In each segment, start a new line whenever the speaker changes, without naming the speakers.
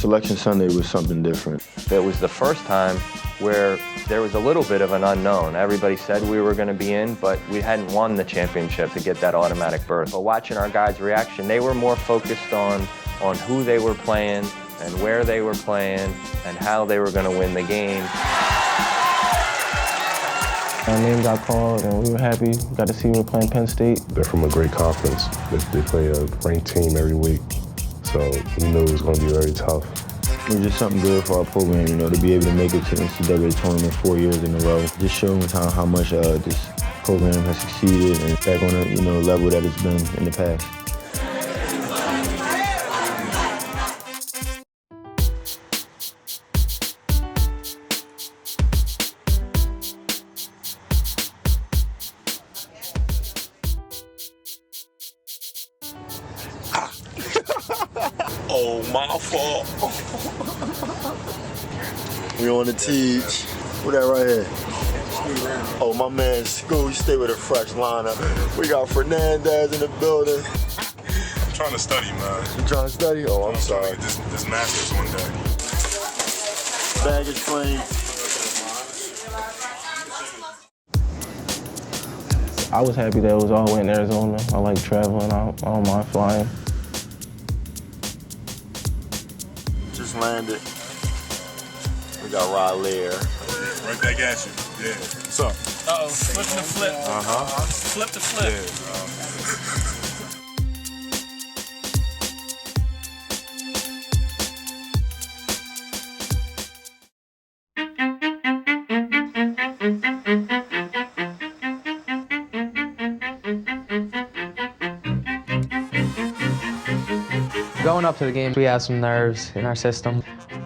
Selection Sunday was something different.
It was the first time where there was a little bit of an unknown. Everybody said we were going to be in, but we hadn't won the championship to get that automatic berth. But watching our guys' reaction, they were more focused on who they were playing and where they were playing and how they were going to win the game.
Our name got called and we were happy. We got to see we were playing Penn State.
They're from a great conference. They play a ranked team every week. So we knew it was going to be very tough.
It was just something good for our program, you know, to be able to make it to the NCAA tournament 4 years in a row. Just showing how much this program has succeeded and back on a level that it's been in the past.
Oh, my fault.
We on the teach. What that right here? Oh, my man, School, you stay with a fresh lineup. We got Fernandez in the building.
I'm trying to study, man.
You trying to study? Oh, I'm sorry.
This master's one day.
Baggage claim.
I was happy that it was all the way in Arizona. I like traveling. I don't mind flying.
Just landed. We got Rod Lear.
Right back at you. Yeah. What's up?
Uh-oh, flipping the flip. Flip the flip.
Yeah.
Going up to the game, we have some nerves in our system.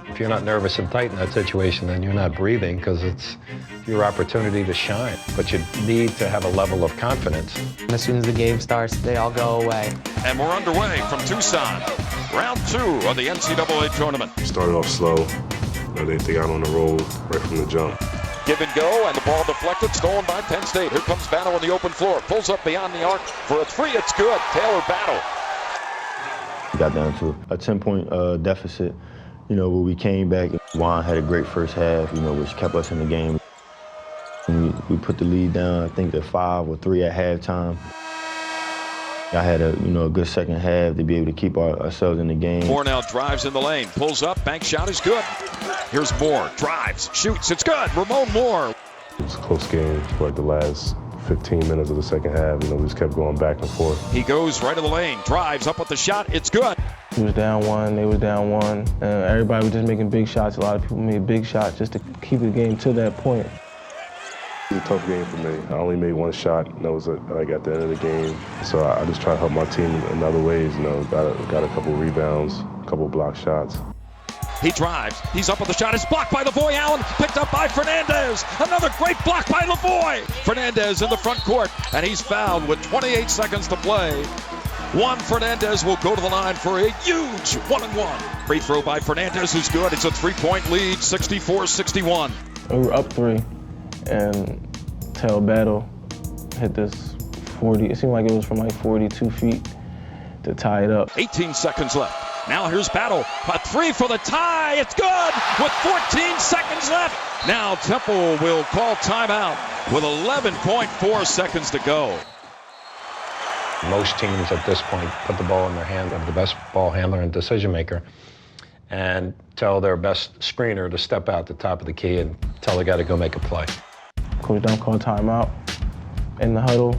If you're not nervous and tight in that situation, then you're not breathing because it's your opportunity to shine. But you need to have a level of confidence.
And as soon as the game starts, they all go away.
And we're underway from Tucson. Round 2 of the NCAA tournament.
Started off slow. They got on the roll right from the jump.
Give and go, and the ball deflected, stolen by Penn State. Here comes Battle on the open floor. Pulls up beyond the arc for a 3. It's good. Taylor Battle.
We got down to a 10-point deficit, where we came back. Juan had a great first half, which kept us in the game. And we put the lead down, I think, at 5 or 3 at halftime. I had a good second half to be able to keep ourselves in the game.
Moore now drives in the lane, pulls up, bank shot is good. Here's Moore, drives, shoots, it's good. Ramon Moore.
It was a close game for like the last 15 minutes of the second half. We just kept going back and forth.
He goes right of the lane, drives up with the shot, it's good.
He was down 1, they was down 1. And everybody was just making big shots. A lot of people made big shots just to keep the game to that point.
It was a tough game for me. I only made 1 shot, and that was like at the end of the game. So I just try to help my team in other ways. Got a couple rebounds, a couple block shots.
He drives, he's up with the shot, it's blocked by Lavoy Allen, picked up by Fernandez. Another great block by Lavoy. Fernandez in the front court, and he's fouled with 28 seconds to play. Juan Fernandez will go to the line for a huge 1-and-1. Free throw by Fernandez, who's good. It's a 3-point lead, 64-61.
We were up 3, and Taylor Battle hit this 40. It seemed like it was from like 42 feet to tie it up.
18 seconds left. Now here's Battle. A 3 for the tie. It's good with 14 seconds left. Now Temple will call timeout with 11.4 seconds to go.
Most teams at this point put the ball in their hand of the best ball handler and decision maker and tell their best screener to step out the top of the key and tell the guy to go make a play.
Coach Dunn called timeout in the huddle.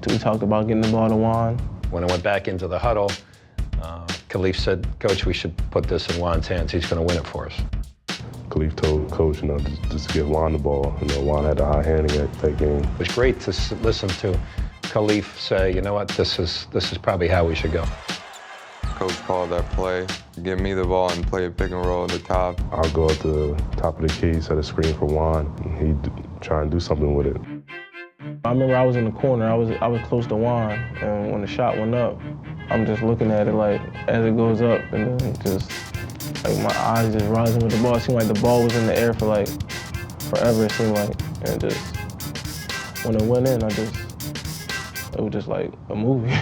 We talked about getting the ball to Juan.
When I went back into the huddle, Khalif said, "Coach, we should put this in Juan's hands. He's going to win it for us."
Khalif told Coach, just to give Juan the ball. Juan had the high handing at that game.
It was great to listen to Khalif say, you know what, this is probably how we should go.
Coach called that play, give me the ball and play a pick and roll at the top.
I'll go at the top of the key, set a screen for Juan, and he'd try and do something with it.
I remember I was in the corner, I was close to Juan, and when the shot went up, I'm just looking at it like as it goes up, and then just like my eyes just rising with the ball. It seemed like the ball was in the air for like forever, it seemed like. And just when it went in, it was just like a movie.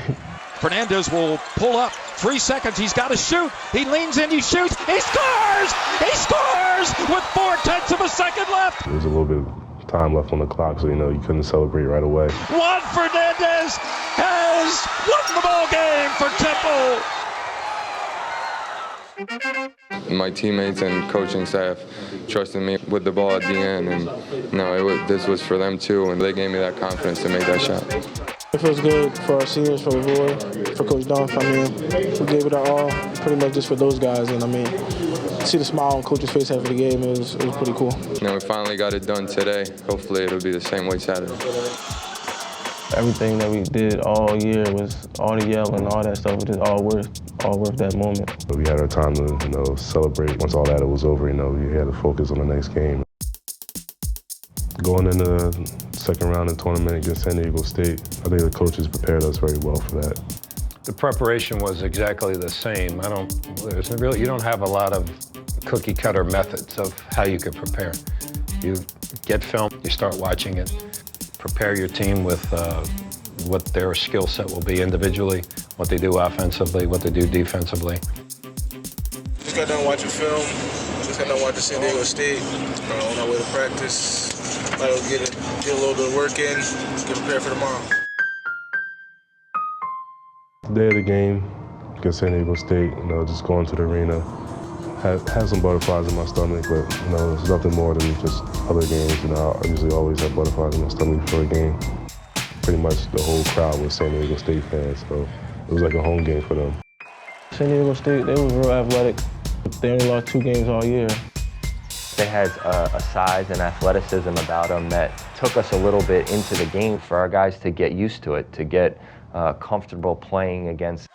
Fernandez will pull up. 3 seconds. He's got to shoot. He leans in. He shoots. He scores! He scores with 0.4 of a second left.
There was a little bit of time left on the clock, so, you couldn't celebrate right away.
Juan Fernandez has won the ball game for Temple.
My teammates and coaching staff trusted me with the ball at the end, and this was for them too, and they gave me that confidence to make that shot.
It feels good for our seniors, for the boy, for Coach Dunn. I mean, we gave it our all, pretty much just for those guys, and I mean, see the smile on Coach's face after the game, it was pretty cool.
We finally got it done today. Hopefully it'll be the same way Saturday.
Everything that we did all year was all the yelling, all that stuff was just all worth that moment.
But we had our time to, celebrate. Once all that was over, we had to focus on the next game. Going into the second round of the tournament against San Diego State, I think the coaches prepared us very well for that.
The preparation was exactly the same. You don't have a lot of cookie cutter methods of how you could prepare. You get film, you start watching it, prepare your team with what their skill set will be individually, what they do offensively, what they do defensively.
Just got done watching film. Just got done watching San Diego State. On our way to practice. I'll get a little bit of work in, get prepared for tomorrow.
The day of the game against San Diego State, just going to the arena, had some butterflies in my stomach, but it's nothing more than just other games. I usually always have butterflies in my stomach for a game. Pretty much the whole crowd was San Diego State fans, so it was like a home game for them.
San Diego State, they were real athletic. They only lost 2 games all year.
They had a size and athleticism about them that took us a little bit into the game for our guys to get used to it, to get comfortable playing against.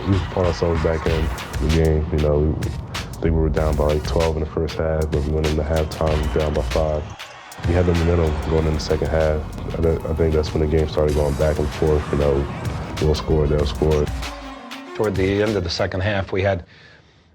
We put ourselves back in the game. I think we were down by 12 in the first half, but we went into halftime down by 5. We had the momentum going in the second half. I think that's when the game started going back and forth. We'll score, they'll score.
Toward the end of the second half, we had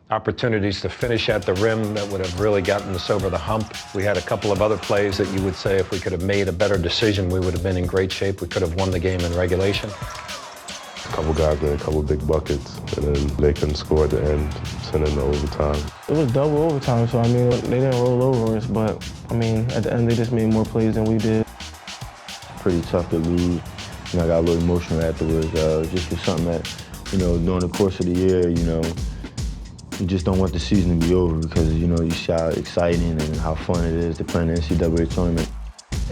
opportunities to finish at the rim that would have really gotten us over the hump. We had a couple of other plays that you would say if we could have made a better decision, we would have been in great shape. We could have won the game in regulation.
A couple guys made a couple big buckets, and then they couldn't score at the end, sending to overtime.
It was double overtime, so I mean, they didn't roll over us, but I mean, at the end, they just made more plays than we did.
Pretty tough to lose. I got a little emotional afterwards. Just was something that, during the course of the year, you just don't want the season to be over because, you see how exciting and how fun it is to play in the NCAA tournament.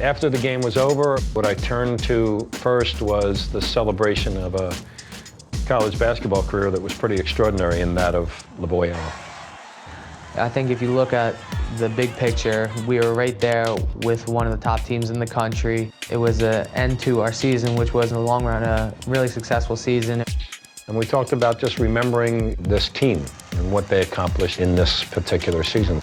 After the game was over, what I turned to first was the celebration of a college basketball career that was pretty extraordinary in that of Lavoie Allen.
I think if you look at the big picture, we were right there with one of the top teams in the country. It was an end to our season, which was in the long run a really successful season.
And we talked about just remembering this team and what they accomplished in this particular season.